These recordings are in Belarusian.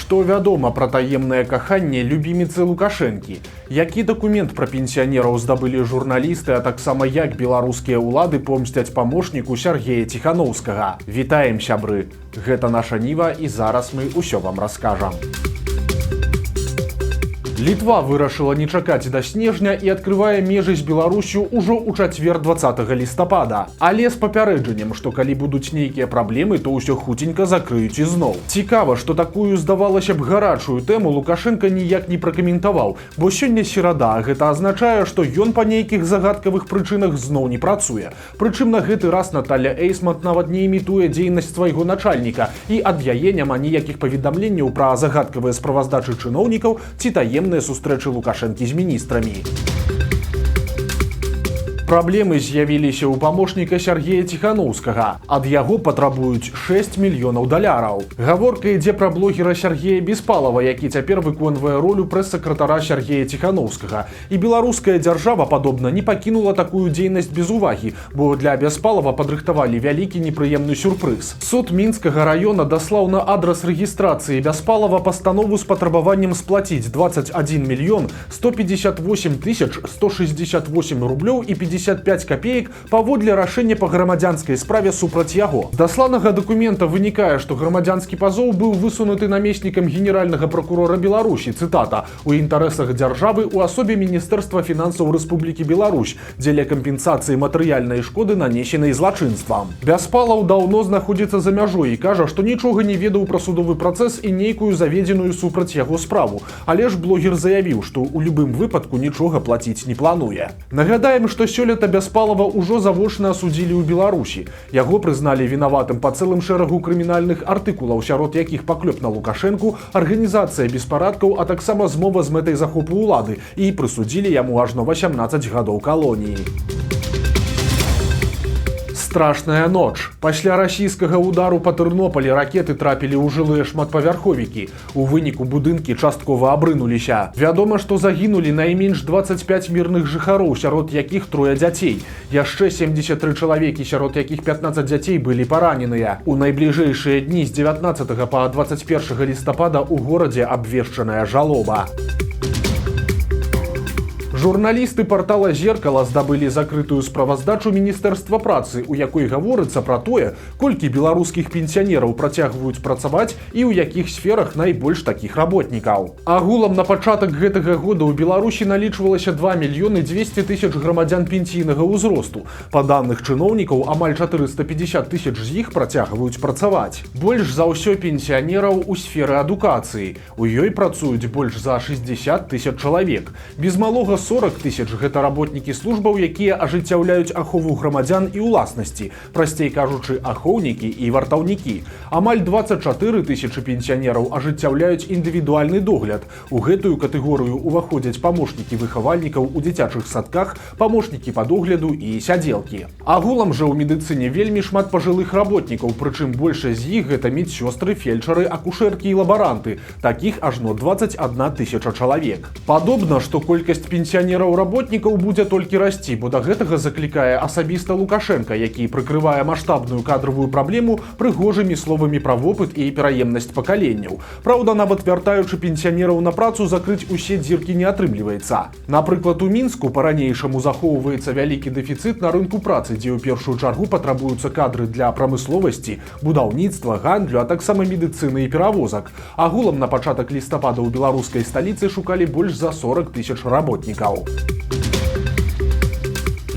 Што вядома пра таемнае каханне любіміцы Лукашэнкі? Які дакумент пра пенсіянераў здабылі журналісты, а таксама як беларускія ўлады помсцяць памочніку Сяргея Ціханаўскага? Вітаем, сябры! Гэта наша Ніва, і зараз мы ўсё вам раскажам. Літва вырашыла не чакаць да снежня і адкрывае межы з Беларусю ўжо ў чацвер 20 лістапада. Але з папярэджаннем, што калі будуць нейкія праблемы, то ўсё хуценька закрыюць ізноў. Цікава, што такую, здавалася б, гарачую тэму Лукашенка ніяк не пракаментаваў, бо сёння серада, гэта азначае, што ён па нейкіх загадкавых прычынах зноў не працуе. Прычым на гэты раз Наталля Эйсмант нават не імітуе дзейнасць свайго начальніка, і ад яе няма ніякіх паведамленняў пра загадкавыя справаздачы чыноўнікаў ці таемныя сустрэчы Лукашэнкі з міністрамі. Праблемы з'явіліся ў памочніка Сяргея Ціханаўскага. Ад яго патрабуюць 6 мільёнаў даляраў. Гаворка ідзе пра блогера Сергея Беспалова, які цяпер выконвае ролю прэс-сакратара Сяргея Ціханаўскага. І беларуская дзяржава, падобна, не пакінула такую дзейнасць без увагі, бо для Беспалова падрыхтавалі вялікі непрыемны сюрпрыз. Суд Мінскага раёна даслаў на адрас рэгістрацыі Беспалова пастанову з патрабаваннем сплаціць 21 мільён 158 тысяч 168 рублёў і 55 копеек паводле рашэння па грамадзянскай справе супраць яго. З дасланага дакумента вынікае, што грамадзянскі пазоў быў высунуты намеснікам генеральнага пракурора Беларусі, цытата, у інтарэсах дзяржавы ў асобе Міністэрства фінансаў Рэспублікі Беларусь дзеля кампенсацыі матэрыяльнай шкоды, нанесенай злачынствам. Беспалаў даўно знаходзіцца за мяжой і кажа, што нічога не ведаў пра судовы працэс і нейкую заведзеную супраць яго справу. Але ж блогер заявіў, што ў любым выпадку нічога плаціць не плануе. Нагадаем, што сёлета Беспалова ўжо завочна асудзілі ў Беларусі. Яго прызналі вінаватым па цэлым шэрагу крымінальных артыкулаў, сярод якіх паклёп на Лукашэнку, арганізацыя беспарадкаў, а таксама змова з мэтай захопу ўлады, і прысудзілі яму ажно 18 гадоў калоніі. Страшная ноч. Пасля расійскага удару па Тэрнополі ракеты трапілі ў жылыя шматпавярховікі. У выніку будынкі часткова абрынуліся. Вядома, што загінулі найменш 25 мірных жыхароў, сярод якіх 3 дзяцей. Яшчэ 73 чалавекі, сярод якіх 15 дзяцей былі параненыя. У найбліжэйшыя дні з 19 па 21 лістапада ў горадзе абвешчаная жалоба. Журналісты партала «Зеркала» здабылі закрытую справаздачу Міністэрства працы, у якой гаворыцца пра тое, колькі беларускіх пенсіянераў працягваюць працаваць і ў якіх сферах найбольш такіх работнікаў. Агулам на пачатак гэтага года ў Беларусі налічвалася 2 мільёны 200 тысяч грамадзян пенсійнага ўзросту. Па даных чыноўнікаў, амаль 450 тысяч з іх працягваюць працаваць. Больш за ўсё пенсіянераў у сферы адукацыі. У ёй працуюць больш за 60 тысяч чалавек. Без малога 40 тысяч гэта работнікі службаў, якія ажыццяўляюць ахову грамадзян і ўласнасці, прасцей кажучы, ахоўнікі і вартаўнікі. Амаль 24 тысячы пенсіянераў ажыццяўляюць індывідуальны догляд. У гэтую катэгорыю ўваходзяць памочнікі выхавальнікаў у дзіцячых садках, памочнікі па догляду і сядзелкі. Агулам жа ў медыцыне вельмі шмат пажылых работнікаў, прычым большасць з іх гэта медсёстры, фельчары, акушэркі і лабаранты. Такіх ажно 21 тысяча чалавек. Падобна, што колькасць пенсіянераў работнікаў будзе толькі расці, бо да гэтага заклікае асабіста Лукашенка, які прыкрывае маштабную кадравую праблему прыгожымі словамі пра вопыт і пераемнасць пакаленняў. Праўда, нават вяртаючы пенсіянераў на працу, закрыць усе дзіркі не атрымліваецца. Напрыклад, у Мінску па-ранейшаму захоўваецца вялікі дэфіцыт на рынку працы, дзе ў першую чаргу патрабуюцца кадры для прамысловасці, будаўніцтва, гандлю, а таксама медыцыны і перавозак. Агулам на пачатак лістапада ў беларускай сталіцы шукалі больш за 40 тысяч работнікаў.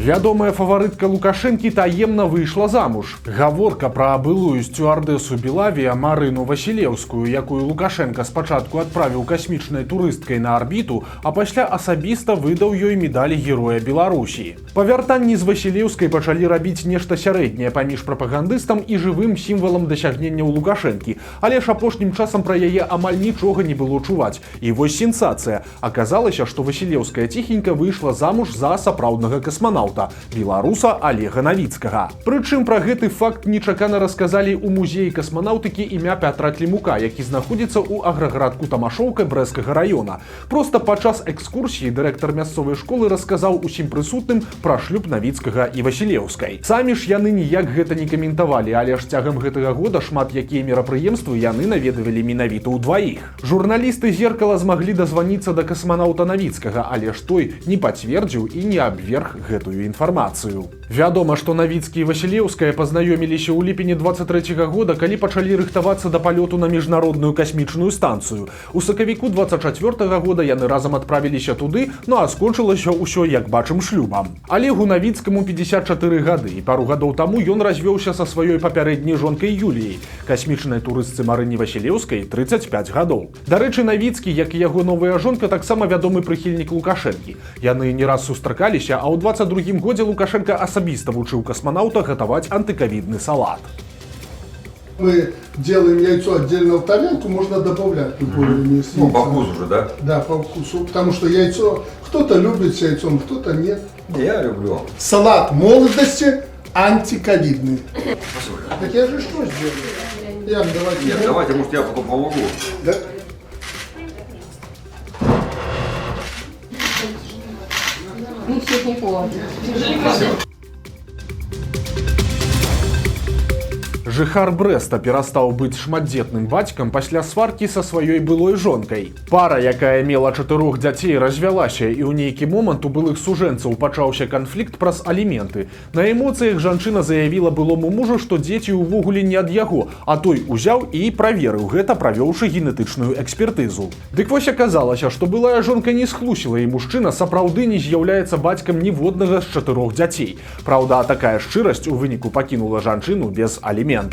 Вядомая фаварытка Лукашэнкі таемна выйшла замуж. Гаворка пра былую сцюардэсу Белавія Марыну Васілеўскую, якую Лукашенка спачатку адправіў касмічнай турысткай на арбіту, а пасля асабіста выдаў ёй медаль Героя Беларусі. Па вяртанні з Васілеўскай пачалі рабіць нешта сярэдняе паміж прапагандыстам і жывым сімвалам дасягненняў Лукашэнкі, але ж апошнім часам пра яе амаль нічога не было чуваць. І вось сенсацыя. Аказалася, што Васілеўская ціхенька выйшла замуж за сапраўднага касманаўта. касманаўта, беларуса Олега Навіцкага. Прычым пра гэты факт нечакана расказалі ў музеі касманаўтыкі імя Пятра Клімука, які знаходзіцца ў аграгарадку Тамашоўка Брэсцкага района. Проста падчас экскурсіі дырэктар мясцовай школы расказаў усім прысутным пра шлюб Навіцкага і Васілеўскай. Самі ж яны ніяк гэта не каментавалі, але ж цягам гэтага года шмат якія мерапрыемствы яны наведвалі менавіта ўдваіх. Журналісты «Зеркала» змаглі дазваніцца да касманаўта Навіцкага, але ж той не пацвердзіў і не абверг гэтую інфармацыю. Вядома, што Навіцкі і Васілеўская пазнаёміліся ў ліпені 23-го года, калі пачалі рыхтавацца да палёту на міжнародную касмічную станцыю. У сакавіку 24-го года яны разам адправіліся туды, ну а скончылася ўсё, як бачым, шлюбам. Олегу Навіцкаму 54 гады, і пару гадоў таму ён развёўся са сваёй папярэдняй жонкай Юліяй, касмічнай турыстцы Марыне Васілеўскай 35 гадоў. Дарэчы, Навіцкі, як і яго новая жонка, таксама вядомы прыхільнік Лукашэнкі. Яны не раз сустракаліся, а ў 22-м годзе Лукашенка асабіста вучыў касманаўта гатаваць антыковидный салат. Мы делаем яйцо отдельно в тарелку, можно добавлять любое с Ну, по вкусу же, да? Да, по вкусу, потому что яйцо, кто-то любит с яйцом, кто-то нет. Я люблю. Салат молодости антиковидный. Спасибо. Так я же что сделаю? Я давайте. Нет, давайте, может, я потом помогу. Да? Ну, всех не помню. Спасибо. Жыхар Брэста перастаў быць шматдзетным бацькам пасля сваркі са сваёй былой жонкай. Пара, якая мела 4 дзяцей, развялася, і ў нейкі момант у былых сужэнцаў пачаўся канфлікт праз аліменты. На эмоцыях жанчына заявіла былому мужу, што дзеці ўвогуле не ад яго, а той узяў і праверыў гэта, правёўшы генетычную экспертызу. Дык вось аказалася, што былая жонка не схлусіла, і мужчына сапраўды не з'яўляецца бацькам ніводнага з 4 дзяцей. Праўда, такая шчырасць у выніку пакінула жанчыну без аліментаў.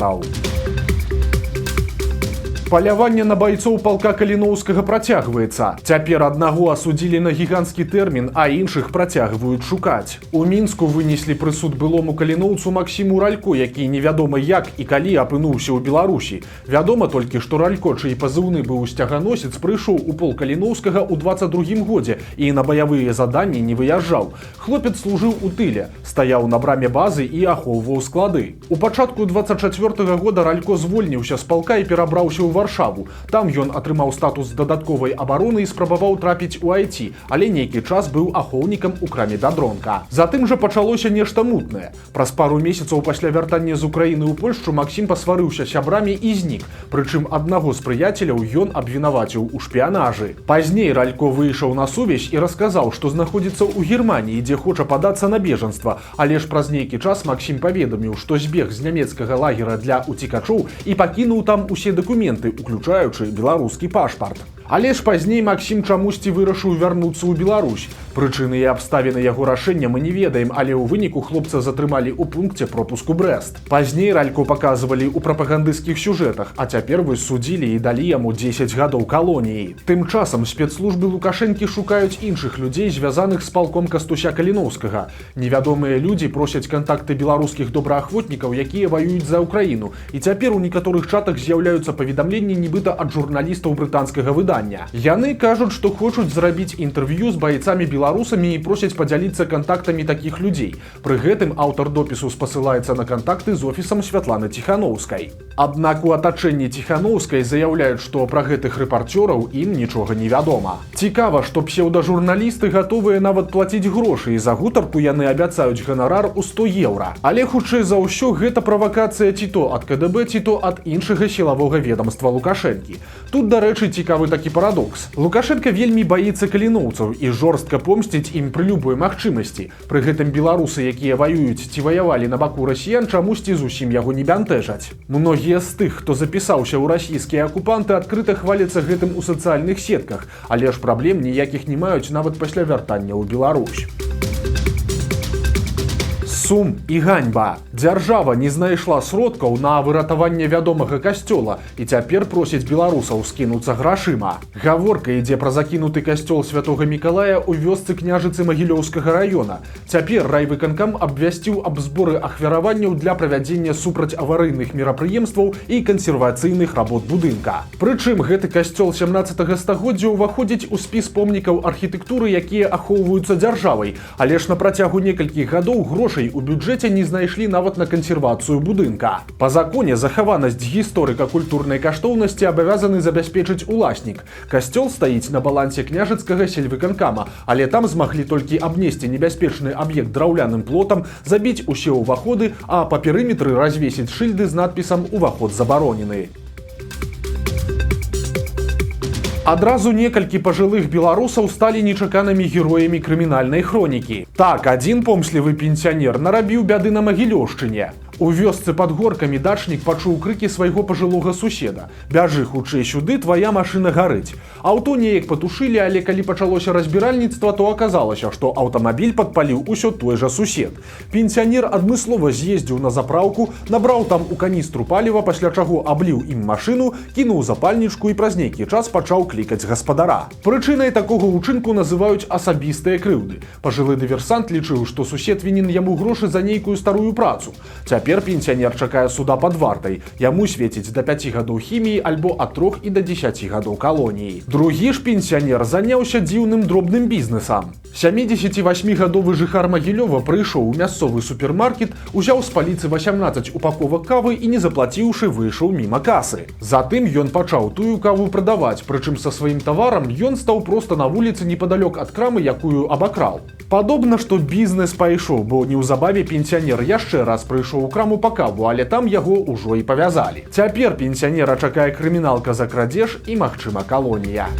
Паляванне на байцоў палка Каліноўскага працягваецца. Цяпер аднаго асудзілі на гіганцкі тэрмін, а іншых працягваюць шукаць. У Мінску вынеслі прысуд былому каліноўцу Максіму Ралько, які невядома як і калі апынуўся ў Беларусі. Вядома толькі, што Ралько, чый пазыўны быў сцяганосец, прыйшоў у полк Каліноўскага ў 22-м годзе і на баявыя заданні не выязджаў. Хлопец служыў у тыле, стаяў на браме базы і ахоўваў склады. У пачатку 24-го года Ралько звольніўся з палка і перабраўся ў Варшаву. Там ён атрымаў статус дадатковай абароны і спрабаваў трапіць у IT, але нейкі час быў ахоўнікам у краме Бядронка. Затым жа пачалося нешта мутнае. Праз пару месяцаў пасля вяртання з Украіны ў Польшчу Максім пасварыўся з сябрамі і знік. Прычым аднаго з прыяцеляў ён абвінаваціў у шпіянажы. Пазней Ралько выйшаў на сувязь і расказаў, што знаходзіцца ў Германіі, дзе хоча падацца на бежанства, але ж праз нейкі час Максім паведаміў, што збег з нямецкага лагера для уцікачоў і пакінуў там усе дакументы, уключаючы беларускі пашпарт. Але ж пазней Максім чамусьці вырашыў вярнуцца ў Беларусь. Прычыны і абставіны яго рашэння мы не ведаем, але ў выніку хлопца затрымалі ў пункце пропуску Брэст. Пазней Ралько паказвалі ў прапагандысцкіх сюжэтах, а цяпер вось судзілі і далі яму 10 гадоў калоніі. Тым часам спецслужбы Лукашэнкі шукаюць іншых людзей, звязаных з палком Кастуся Каліноўскага. Невядомыя людзі просяць кантакты беларускіх добраахвотнікаў, якія ваююць за Украіну. І цяпер у некаторых чатах з'яўляюцца паведамленні нібыта ад журналістаў брытанскага выдання. Яны кажуць, што хочуць зрабіць інтэрв'ю з байцамі-беларусамі і просяць падзяліцца кантактамі такіх людзей. Пры гэтым аўтар допісу спасылаецца на кантакты з офісам Святланы Ціханаўскай. Аднак у атачэнні Ціханаўскай заяўляюць, што пра гэтых рэпарцёраў ім нічога не вядома. Цікава, што псеўдажурналісты гатовыя нават плаціць грошы, і за гутарку яны абяцаюць ганарар у 100 еўра. Але хутчэй за ўсё гэта правакацыя ці то ад КДБ, ці то ад іншага сілавога ведамства Лукашэнкі. Тут, дарэчы, цікавы такі парадокс. Лукашенко вельмі баіцца каліноўцаў і жорстка помсціць ім пры любой магчымасці. Пры гэтым беларусы, якія ваююць ці ваявалі на баку расіян, чамусьці зусім яго не бянтэжаць. Многія з тых, хто запісаўся ў расійскія акупанты, адкрыта хваляцца гэтым у сацыяльных сетках, але ж праблем ніякіх не маюць нават пасля вяртання ў Беларусь. Сум і ганьба. Дзяржава не знайшла сродкаў на выратаванне вядомага касцёла і цяпер просіць беларусаў скінуцца грашыма. Гаворка ідзе пра закінуты касцёл святога Мікалая ў вёсцы Княжыцы Магілёўскага района. Цяпер райвыканкам абвясціў аб зборы ахвяраванняў для правядзення супрацьаварыйных мерапрыемстваў і кансервацыйных работ будынка. Прычым гэты касцёл 17 стагоддзя ўваходзіць у спіс помнікаў архітэктуры, якія ахоўваюцца дзяржавай, але ж на працягу некалькіх гадоў грошай у бюджэце не знайшлі нават на кансервацыю будынка. Па законе захаванасць гісторыка-культурнай каштоўнасці абавязаны забяспечыць уласнік. Касцёл стаіць на балансе княжыцкага сельвыканкама, але там змаглі толькі абнесці небяспечны аб'ект драўляным плотам, забіць усе ўваходы, а па перыметры развесіць шыльды з надпісам «Уваход забаронены». Адразу некалькі пажылых беларусаў сталі нечаканымі героямі крымінальнай хронікі. Так, адзін помслівы пенсіянер нарабіў бяды на Магілёўшчыне. У вёсцы пад горкамі дачнік пачуў крыкі свайго пажылога суседа: «Бяжы хутчэй сюды, твая машына гарыць». Аўто неяк патушылі, але калі пачалося разбіральніцтва, то аказалася, што аўтамабіль падпаліў усё той жа сусед. Пенсіянер адмыслова з'ездзіў на запраўку, набраў там у каністру паліва, пасля чаго абліў ім машыну, кінуў запальнічку і праз нейкі час пачаў клікаць гаспадара. Прычынай такога ўчынку называюць асабістыя крыўды. Пажылы дыверсант лічыў, што сусед вінен яму грошы за нейкую старую працу. Цяпер пенсіянер чакае суда пад вартай. Яму свеціць да 5 гадоў хіміі альбо ад 3 і да 10 гадоў калоніі. Другі ж пенсіянер заняўся дзіўным дробным бізнесам. 78-гадовы жыхар Магілёва прыйшоў у мясцовы супермаркет, узяў з паліцы 18 упаковак кавы і, не заплаціўшы, выйшаў міма касы. Затым ён пачаў тую каву прадаваць, прычым са сваім таварам ён стаў проста на вуліцы непадалёк ад крамы, якую абакраў. Падобна, што бізнес пайшоў, бо неўзабаве пенсіянер яшчэ раз прыйшоў у краму па каву, але там яго ўжо і павязалі. Цяпер пенсіянера чакае крыміналка за крадзеж і, магчыма, калонія.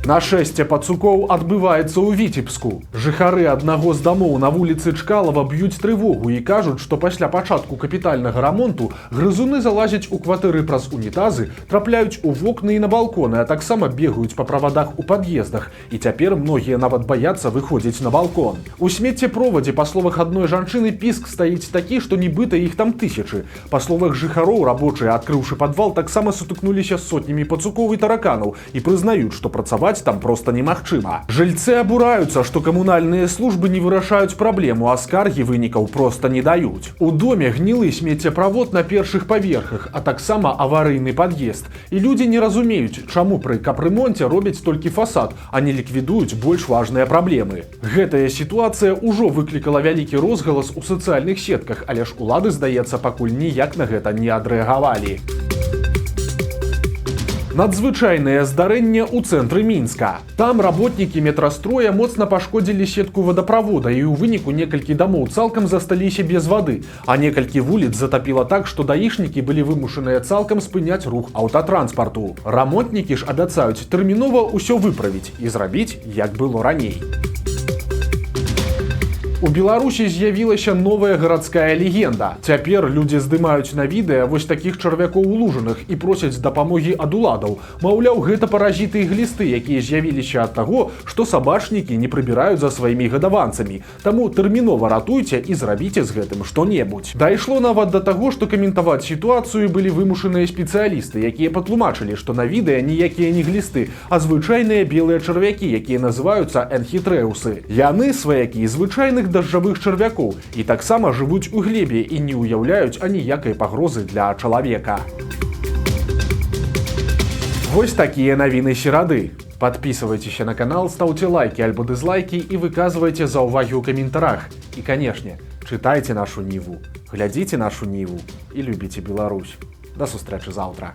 Нашэсце пацукоў адбываецца ў Віцебску. Жыхары аднаго з дамоў на вуліцы Чкалава б'юць трывогу і кажуць, што пасля пачатку капітальнага рамонту грызуны залазяць у кватэры праз унітазы, трапляюць у вокны і на балконы, а таксама бегаюць па правадах у пад'ездах. І цяпер многія нават баяцца выходзіць на балкон. У смеццеправодзе, па словах адной жанчыны, піск стаіць такі, што нібыта іх там тысячы. Па словах жыхароў, рабочыя, адкрыўшы падвал, таксама сутыкнуліся з сотнямі пацукоў і тараканаў і прызнаюць, што працаваць там просто немагчыма. Жыльцы абураюцца, што камунальныя службы не вырашаюць праблему, а скаргі вынікаў проста не даюць. У доме гнілы смеццеправод на першых паверхах, а таксама аварыйны пад'езд. І людзі не разумеюць, чаму пры капрэмонце робяць толькі фасад, а не ліквідуюць больш важныя праблемы. Гэтая сітуацыя ўжо выклікала вялікі розгалас у сацыяльных сетках, але ж улады, здаецца, пакуль ніяк на гэта не адрэагавалі. Надзвычайнае здарэнне ў цэнтры Мінска. Там работнікі метрастроя моцна пашкодзілі сетку вадаправода, і ў выніку некалькі дамоў цалкам засталіся без вады, а некалькі вуліц затапіла так, што даішнікі былі вымушаныя цалкам спыняць рух аўтатранспарту. Рамонтнікі ж абяцаюць тэрмінова ўсё выправіць і зрабіць, як было раней. У Беларусі з'явілася новая гарадская легенда. Цяпер людзі здымаюць на відэа вось такіх чарвякоў у лужынах і просяць дапамогі ад уладаў. Маўляў, гэта паразіты і глісты, якія з'явіліся ад таго, што сабачнікі не прыбіраюць за сваімі гадаванцамі. Таму тэрмінова ратуйце і зрабіце з гэтым што-небудзь. Дайшло нават да таго, што каментаваць сітуацыю былі вымушаныя спецыялісты, якія патлумачылі, што на відэа ніякія не глісты, а звычайныя белыя чарвякі, якія называюцца энхітрэусы. Яны сваякі звычайных дажджавых чарвякоў і таксама жывуць у глебе і не ўяўляюць аніякай пагрозы для чалавека. Вось такія навіны серады. Подписывайтеся на канал, ставьте лайки альбо дизлайки и выказывайте заўвагі ў каментарах. І, канешне, чытайце нашу Ніву, глядзіце нашу Ніву і любіце Беларусь. До сустрэчы заўтра.